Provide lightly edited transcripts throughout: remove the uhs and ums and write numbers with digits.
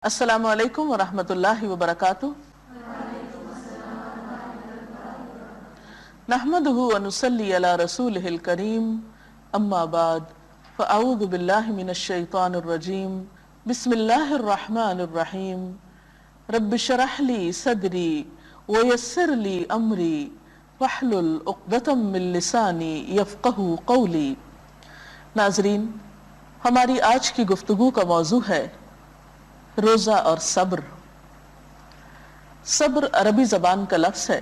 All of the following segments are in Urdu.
السلام علیکم ورحمۃ اللہ وبرکاتہ۔ نحمدہ ونصلی علی رسولہ الکریم، اما بعد فاعوذ باللہ من الشیطان الرجیم، بسم اللہ الرحمن الرحیم۔ رب اشرح لی صدری ویسر لی امری واحلل عقدۃ من لسانی یفقہوا قولی۔ ناظرین، ہماری آج کی گفتگو کا موضوع ہے روزہ اور صبر۔ صبر عربی زبان کا لفظ ہے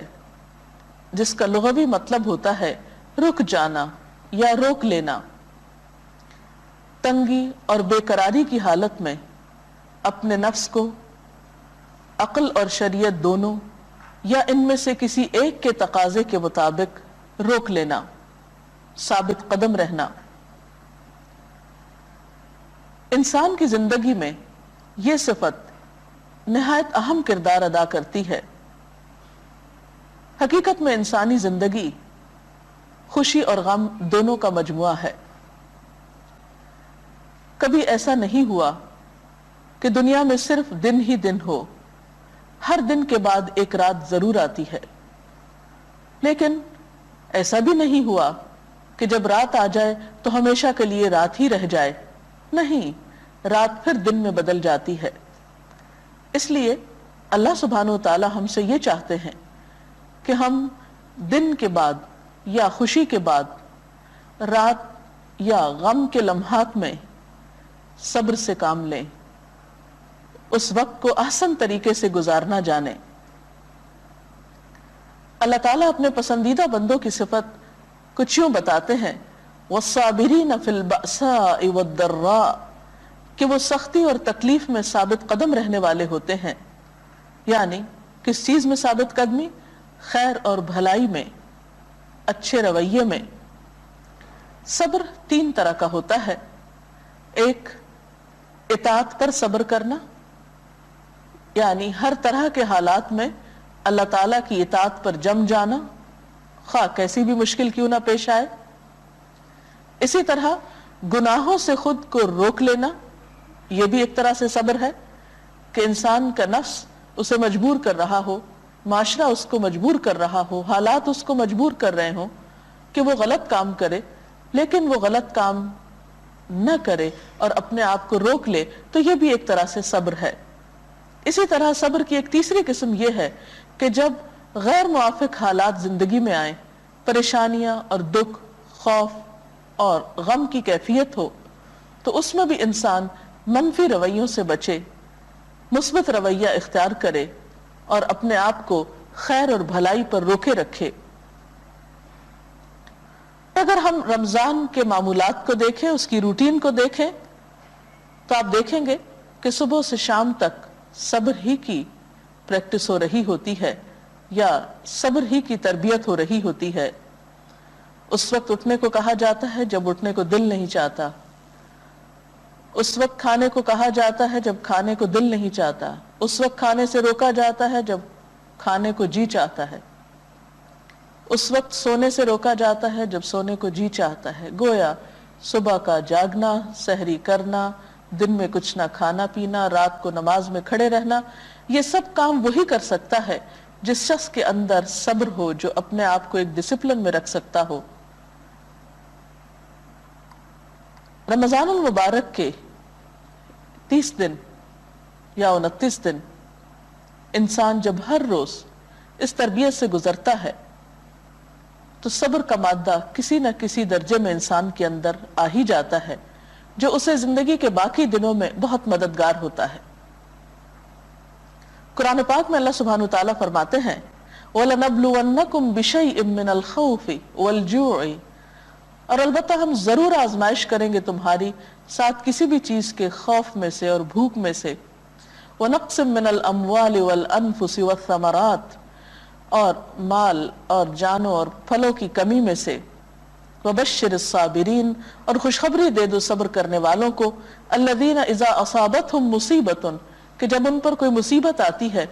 جس کا لغوی مطلب ہوتا ہے رک جانا یا روک لینا۔ تنگی اور بے قراری کی حالت میں اپنے نفس کو عقل اور شریعت دونوں یا ان میں سے کسی ایک کے تقاضے کے مطابق روک لینا، ثابت قدم رہنا۔ انسان کی زندگی میں یہ صفت نہایت اہم کردار ادا کرتی ہے۔ حقیقت میں انسانی زندگی خوشی اور غم دونوں کا مجموعہ ہے۔ کبھی ایسا نہیں ہوا کہ دنیا میں صرف دن ہی دن ہو، ہر دن کے بعد ایک رات ضرور آتی ہے، لیکن ایسا بھی نہیں ہوا کہ جب رات آ جائے تو ہمیشہ کے لیے رات ہی رہ جائے۔ نہیں، رات پھر دن میں بدل جاتی ہے۔ اس لیے اللہ سبحانہ وتعالی ہم سے یہ چاہتے ہیں کہ ہم دن کے بعد یا خوشی کے بعد رات یا غم کے لمحات میں صبر سے کام لیں، اس وقت کو احسن طریقے سے گزارنا جانیں۔ اللہ تعالیٰ اپنے پسندیدہ بندوں کی صفت کچھ یوں بتاتے ہیں، وَالصَّابِرِينَ فِي الْبَأْسَاءِ وَالضَّرَّاءِ، کہ وہ سختی اور تکلیف میں ثابت قدم رہنے والے ہوتے ہیں۔ یعنی کس چیز میں ثابت قدمی؟ خیر اور بھلائی میں، اچھے رویے میں۔ صبر تین طرح کا ہوتا ہے۔ ایک، اطاعت پر صبر کرنا، یعنی ہر طرح کے حالات میں اللہ تعالیٰ کی اطاعت پر جم جانا، خواہ کیسی بھی مشکل کیوں نہ پیش آئے۔ اسی طرح گناہوں سے خود کو روک لینا، یہ بھی ایک طرح سے صبر ہے کہ انسان کا نفس اسے مجبور کر رہا ہو، معاشرہ اس کو مجبور کر رہا ہو، حالات اس کو مجبور کر رہے ہوں کہ وہ غلط کام کرے، لیکن وہ غلط کام نہ کرے اور اپنے آپ کو روک لے، تو یہ بھی ایک طرح سے صبر ہے۔ اسی طرح صبر کی ایک تیسری قسم یہ ہے کہ جب غیر موافق حالات زندگی میں آئیں، پریشانیاں اور دکھ، خوف اور غم کی کیفیت ہو، تو اس میں بھی انسان منفی رویوں سے بچے، مثبت رویہ اختیار کرے اور اپنے آپ کو خیر اور بھلائی پر روکے رکھے۔ اگر ہم رمضان کے معمولات کو دیکھیں، اس کی روٹین کو دیکھیں، تو آپ دیکھیں گے کہ صبح سے شام تک صبر ہی کی پریکٹس ہو رہی ہوتی ہے یا صبر ہی کی تربیت ہو رہی ہوتی ہے۔ اس وقت اٹھنے کو کہا جاتا ہے جب اٹھنے کو دل نہیں چاہتا، اس وقت کھانے کو کہا جاتا ہے جب کھانے کو دل نہیں چاہتا، اس وقت کھانے سے روکا جاتا ہے جب کھانے کو جی چاہتا ہے، اس وقت سونے سے روکا جاتا ہے جب سونے کو جی چاہتا ہے۔ گویا صبح کا جاگنا، سحری کرنا، دن میں کچھ نہ کھانا پینا، رات کو نماز میں کھڑے رہنا، یہ سب کام وہی کر سکتا ہے جس شخص کے اندر صبر ہو، جو اپنے آپ کو ایک ڈسپلن میں رکھ سکتا ہو۔ رمضان المبارک کے 30 دن یا 29 دن انسان جب ہر روز اس تربیت سے گزرتا ہے تو صبر کا مادہ کسی نہ کسی درجے میں انسان کے اندر آ ہی جاتا ہے، جو اسے زندگی کے باقی دنوں میں بہت مددگار ہوتا ہے۔ قرآن پاک میں اللہ سبحانہ وتعالیٰ فرماتے ہیں، وَلَنَبْلُوَنَّكُمْ بِشَيْءٍ مِّنَ الْخَوْفِ وَالْجُوعِ، اور البتہ ہم ضرور آزمائش کریں گے تمہاری ساتھ کسی بھی چیز کے خوف میں سے اور بھوک میں سے، وَنَقْصٍ مِّنَ الْأَمْوَالِ وَالْأَنفُسِ وَالثَّمَرَاتِ، اور مال اور جانوں اور پھلوں کی کمی میں سے، وَبَشِّرِ الصَّابِرِينَ، اور خوشخبری دے دو صبر کرنے والوں کو، الَّذِينَ إِذَا أَصَابَتْهُمْ مُصِيبَةٌ، کہ جب ان پر کوئی مصیبت آتی ہے،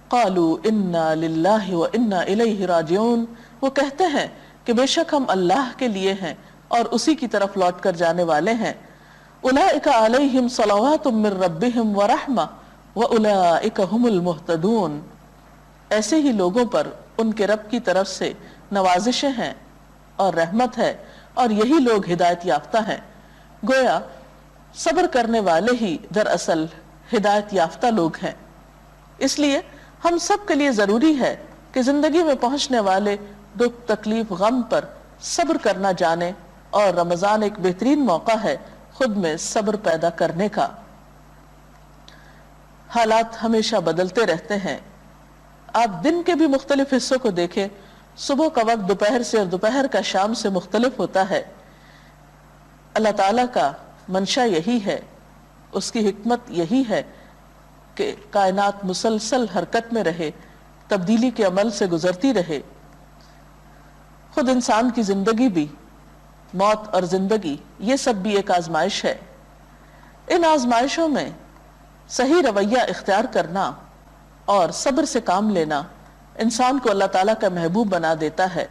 قَالُوا إِنَّا لِلَّهِ وَإِنَّا إِلَيْهِ رَاجِعُونَ، وہ کہتے ہیں کہ بے شک ہم اللہ کے لیے ہیں اور اسی کی طرف لوٹ کر جانے والے ہیں۔ اولئک علیہم صلوات من ربہم ورحمہ، وَأُولَئِكَ هُمُ الْمُهْتَدُونَ، ایسے ہی لوگوں پر ان کے رب کی طرف سے نوازشیں ہیں اور رحمت ہے، اور یہی لوگ ہدایت یافتہ ہیں۔ گویا صبر کرنے والے ہی دراصل ہدایت یافتہ لوگ ہیں۔ اس لیے ہم سب کے لیے ضروری ہے کہ زندگی میں پہنچنے والے دکھ، تکلیف، غم پر صبر کرنا جانیں، اور رمضان ایک بہترین موقع ہے خود میں صبر پیدا کرنے کا۔ حالات ہمیشہ بدلتے رہتے ہیں، آپ دن کے بھی مختلف حصوں کو دیکھیں، صبح کا وقت دوپہر سے اور دوپہر کا شام سے مختلف ہوتا ہے۔ اللہ تعالیٰ کا منشا یہی ہے، اس کی حکمت یہی ہے کہ کائنات مسلسل حرکت میں رہے، تبدیلی کے عمل سے گزرتی رہے۔ خود انسان کی زندگی بھی، موت اور زندگی، یہ سب بھی ایک آزمائش ہے۔ ان آزمائشوں میں صحیح رویہ اختیار کرنا اور صبر سے کام لینا انسان کو اللہ تعالیٰ کا محبوب بنا دیتا ہے،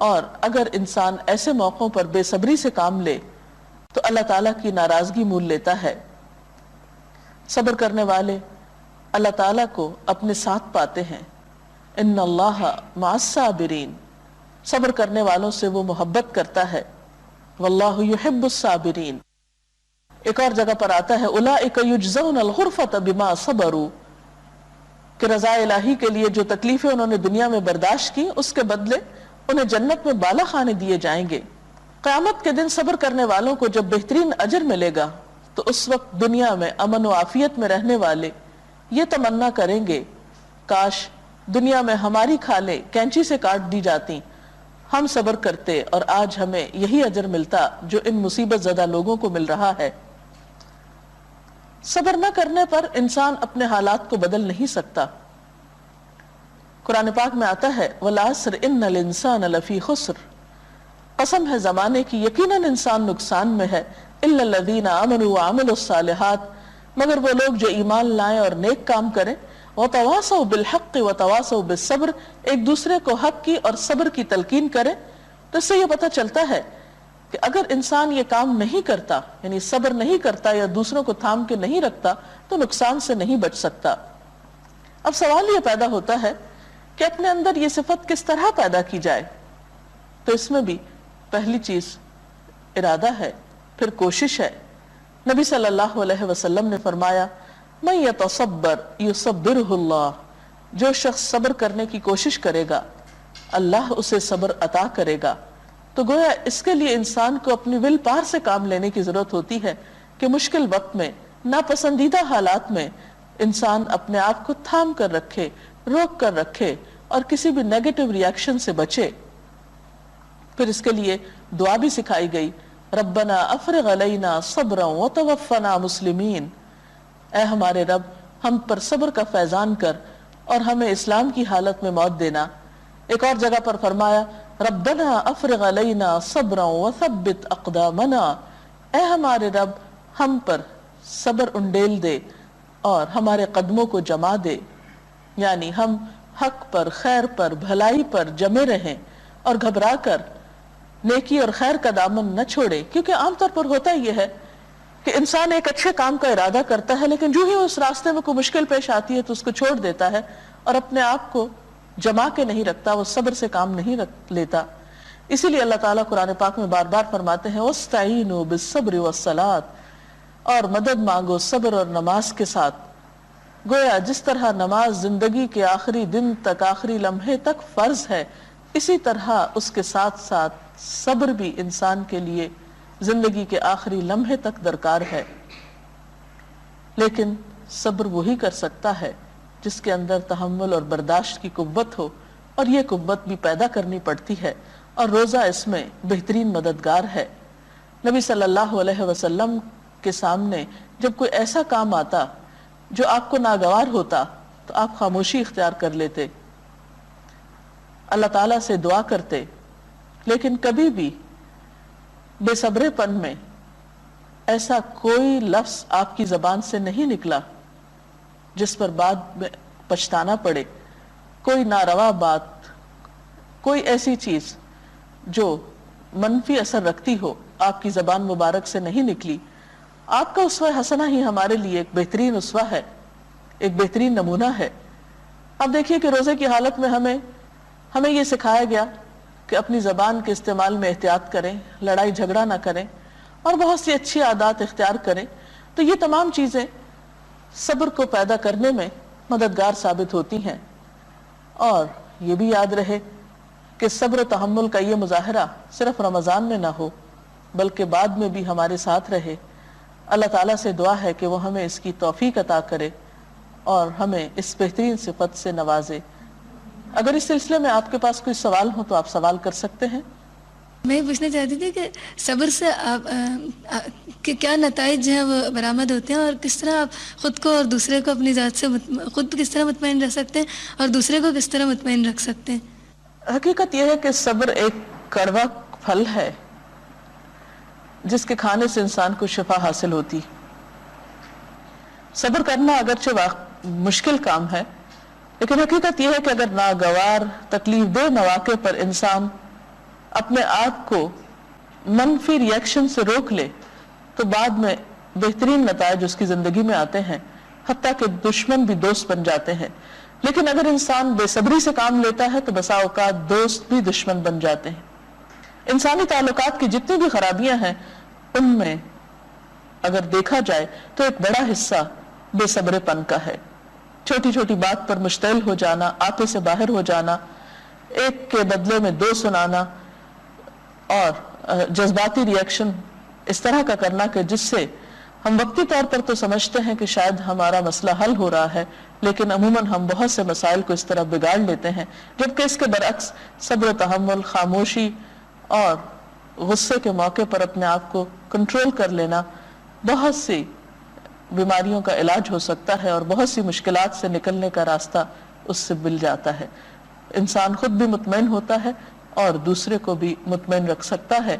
اور اگر انسان ایسے موقعوں پر بے صبری سے کام لے تو اللہ تعالیٰ کی ناراضگی مول لیتا ہے۔ صبر کرنے والے اللہ تعالیٰ کو اپنے ساتھ پاتے ہیں۔ ان اللہ مع الصابرین، صبر کرنے والوں سے وہ محبت کرتا ہے۔ واللہ یحب الصابرین۔ ایک اور جگہ پر آتا ہے اولئک یجزون الغرفۃ بما صبروا، کہ رضا الہی کے لیے جو تکلیفیں انہوں نے دنیا میں برداشت کی، اس کے بدلے انہیں جنت میں بالا خانے دیے جائیں گے۔ قیامت کے دن صبر کرنے والوں کو جب بہترین اجر ملے گا تو اس وقت دنیا میں امن و عافیت میں رہنے والے یہ تمنا کریں گے، کاش دنیا میں ہماری کھالیں کینچی سے کاٹ دی جاتی، ہم صبر کرتے اور آج ہمیں یہی اجر ملتا جو ان مصیبت زدہ لوگوں کو مل رہا ہے۔ صبر نہ کرنے پر انسان اپنے حالات کو بدل نہیں سکتا۔ قرآن پاک میں آتا ہے وَالْعَصْرِ إِنَّ الْإِنسَانَ لَفِي خُسْرٍ، قسم ہے زمانے کی، یقیناً انسان نقصان میں ہے، إِلَّا الَّذِينَ آمَنُوا وَعَمِلُوا الصَّالِحَاتِ، مگر وہ لوگ جو ایمان لائیں اور نیک کام کریں، وَتَوَاصَوْا بِالْحَقِّ وَتَوَاصَوْا بِالصَّبْرِ، ایک دوسرے کو حق کی اور صبر کی تلقین کریں۔ تو اس سے یہ پتہ چلتا ہے کہ اگر انسان یہ کام نہیں کرتا، یعنی صبر نہیں کرتا یا دوسروں کو تھام کے نہیں رکھتا، تو نقصان سے نہیں بچ سکتا۔ اب سوال یہ پیدا ہوتا ہے کہ اپنے اندر یہ صفت کس طرح پیدا کی جائے؟ تو اس میں بھی پہلی چیز ارادہ ہے، پھر کوشش ہے۔ نبی صلی اللہ علیہ وسلم نے فرمایا من یتصبر یصبرہ اللہ، جو شخص صبر کرنے کی کوشش کرے گا اللہ اسے صبر عطا کرے گا۔ تو گویا اس کے لیے انسان کو اپنی ول پار سے کام لینے کی ضرورت ہوتی ہے کہ مشکل وقت میں، ناپسندیدہ حالات میں انسان اپنے آپ کو تھام کر رکھے، روک کر رکھے اور کسی بھی نیگیٹو ریاکشن سے بچے۔ پھر اس کے لیے دعا بھی سکھائی گئی، ربنا افرغ علینا صبرا وتوفنا مسلمین، اے ہمارے رب ہم پر صبر کا فیضان کر اور ہمیں اسلام کی حالت میں موت دینا۔ ایک اور جگہ پر فرمایا ربنا افرغ علینا صبرا وثبت اقدامنا، اے ہمارے رب ہم پر صبر انڈیل دے اور ہمارے قدموں کو جما دے، یعنی ہم حق پر، خیر پر، بھلائی پر جمے رہیں اور گھبرا کر نیکی اور خیر کا دامن نہ چھوڑے۔ کیونکہ عام طور پر ہوتا یہ ہے کہ انسان ایک اچھے کام کا ارادہ کرتا ہے، لیکن جو ہی اس راستے میں کوئی مشکل پیش آتی ہے تو اس کو چھوڑ دیتا ہے اور اپنے آپ کو جما کے نہیں رکھتا، وہ صبر سے کام نہیں لیتا۔ اسی لیے اللہ تعالیٰ قرآن پاک میں بار بار فرماتے ہیں وَاسْتَعِينُوا بِالصَّبْرِ وَالصَّلَاةِ، اور مدد مانگو صبر اور نماز کے ساتھ۔ گویا جس طرح نماز زندگی کے آخری دن تک، آخری لمحے تک فرض ہے، اسی طرح اس کے ساتھ ساتھ صبر بھی انسان کے لیے زندگی کے آخری لمحے تک درکار ہے۔ لیکن صبر وہی کر سکتا ہے جس کے اندر تحمل اور برداشت کی قوت ہو، اور یہ قوت بھی پیدا کرنی پڑتی ہے، اور روزہ اس میں بہترین مددگار ہے۔ نبی صلی اللہ علیہ وسلم کے سامنے جب کوئی ایسا کام آتا جو آپ کو ناگوار ہوتا تو آپ خاموشی اختیار کر لیتے، اللہ تعالیٰ سے دعا کرتے، لیکن کبھی بھی بے صبرے پن میں ایسا کوئی لفظ آپ کی زبان سے نہیں نکلا جس پر بعد میں پچھتانا پڑے، کوئی ناروا بات، کوئی ایسی چیز جو منفی اثر رکھتی ہو آپ کی زبان مبارک سے نہیں نکلی۔ آپ کا اسوہ حسنہ ہی ہمارے لیے ایک بہترین اسوہ ہے۔ ایک بہترین نمونہ ہے۔ اب دیکھیے کہ روزے کی حالت میں ہمیں یہ سکھایا گیا کہ اپنی زبان کے استعمال میں احتیاط کریں، لڑائی جھگڑا نہ کریں اور بہت سی اچھی عادات اختیار کریں۔ تو یہ تمام چیزیں صبر کو پیدا کرنے میں مددگار ثابت ہوتی ہیں۔ اور یہ بھی یاد رہے کہ صبر و تحمل کا یہ مظاہرہ صرف رمضان میں نہ ہو بلکہ بعد میں بھی ہمارے ساتھ رہے۔ اللہ تعالیٰ سے دعا ہے کہ وہ ہمیں اس کی توفیق عطا کرے اور ہمیں اس بہترین صفت سے نوازے۔ اگر اس سلسلے میں آپ کے پاس کوئی سوال ہو تو آپ سوال کر سکتے ہیں۔ میں یہ پوچھنا چاہتی تھی کہ صبر سے آپ کہ کیا نتائج جو ہیں وہ برآمد ہوتے ہیں، اور کس طرح آپ خود کو اور دوسرے کو اپنی ذات سے خود کس طرح مطمئن رکھ سکتے ہیں اور دوسرے کو کس طرح مطمئن رکھ سکتے ہیں؟ حقیقت یہ ہے کہ صبر ایک کڑوا پھل ہے جس کے کھانے سے انسان کو شفا حاصل ہوتی۔ صبر کرنا اگرچہ مشکل کام ہے، لیکن حقیقت یہ ہے کہ اگر ناگوار تکلیف دہ مواقع پر انسان اپنے آپ کو منفی ری ایکشن سے روک لے تو بعد میں بہترین نتائج اس کی زندگی میں آتے ہیں، حتیٰ کہ دشمن بھی دوست بن جاتے ہیں۔ لیکن اگر انسان بے صبری سے کام لیتا ہے تو بسا اوقات دوست بھی دشمن بن جاتے ہیں۔ انسانی تعلقات کی جتنی بھی خرابیاں ہیں ان میں اگر دیکھا جائے تو ایک بڑا حصہ بے صبر پن کا ہے۔ چھوٹی چھوٹی بات پر مشتعل ہو جانا، آپے سے باہر ہو جانا، ایک کے بدلے میں دو سنانا اور جذباتی ری ایکشن اس طرح کا کرنا کہ جس سے ہم وقتی طور پر تو سمجھتے ہیں کہ شاید ہمارا مسئلہ حل ہو رہا ہے، لیکن عموماً ہم بہت سے مسائل کو اس طرح بگاڑ لیتے ہیں، جبکہ اس کے برعکس صبر و تحمل، خاموشی اور غصے کے موقع پر اپنے آپ کو کنٹرول کر لینا بہت سی بیماریوں کا علاج ہو سکتا ہے اور بہت سی مشکلات سے نکلنے کا راستہ اس سے مل جاتا ہے۔ انسان خود بھی مطمئن ہوتا ہے اور دوسرے کو بھی مطمئن رکھ سکتا ہے۔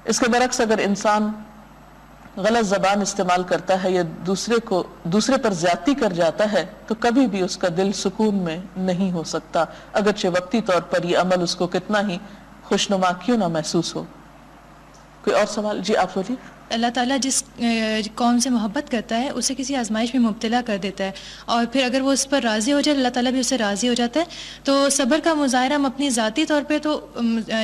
اس کے برعکس اگر انسان غلط زبان استعمال کرتا ہے یا دوسرے پر زیادتی کر جاتا ہے تو کبھی بھی اس کا دل سکون میں نہیں ہو سکتا، اگرچہ وقتی طور پر یہ عمل اس کو کتنا ہی خوشنما کیوں نہ محسوس ہو۔ کوئی اور سوال؟ جی آپ بولیے۔ اللہ تعالیٰ جس قوم سے محبت کرتا ہے اسے کسی آزمائش میں مبتلا کر دیتا ہے، اور پھر اگر وہ اس پر راضی ہو جائے اللہ تعالیٰ بھی اس سے راضی ہو جاتا ہے۔ تو صبر کا مظاہرہ ہم اپنی ذاتی طور پہ تو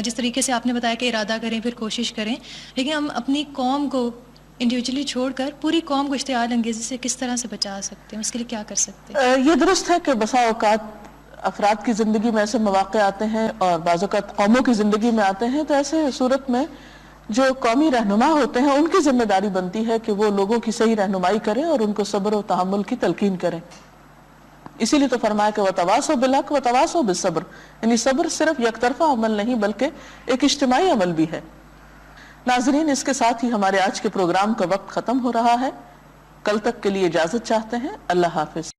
جس طریقے سے آپ نے بتایا کہ ارادہ کریں پھر کوشش کریں، لیکن ہم اپنی قوم کو انڈیویجولی چھوڑ کر پوری قوم کو اشتعال انگیزی سے کس طرح سے بچا سکتے ہیں، اس کے لیے کیا کر سکتے ہیں؟ یہ درست ہے کہ بسا اوقات افراد کی زندگی میں ایسے مواقع آتے ہیں اور بعض اوقات قوموں کی زندگی میں آتے ہیں، تو ایسے صورت میں جو قومی رہنما ہوتے ہیں ان کی ذمہ داری بنتی ہے کہ وہ لوگوں کی صحیح رہنمائی کریں اور ان کو صبر و تحمل کی تلقین کریں۔ اسی لیے تو فرمایا کہ وَتَوَاصَوْا بِالْحَقِّ وَتَوَاصَوْا بِالصَّبْرِ، یعنی صبر صرف یک طرفہ عمل نہیں بلکہ ایک اجتماعی عمل بھی ہے۔ ناظرین، اس کے ساتھ ہی ہمارے آج کے پروگرام کا وقت ختم ہو رہا ہے۔ کل تک کے لیے اجازت چاہتے ہیں۔ اللہ حافظ۔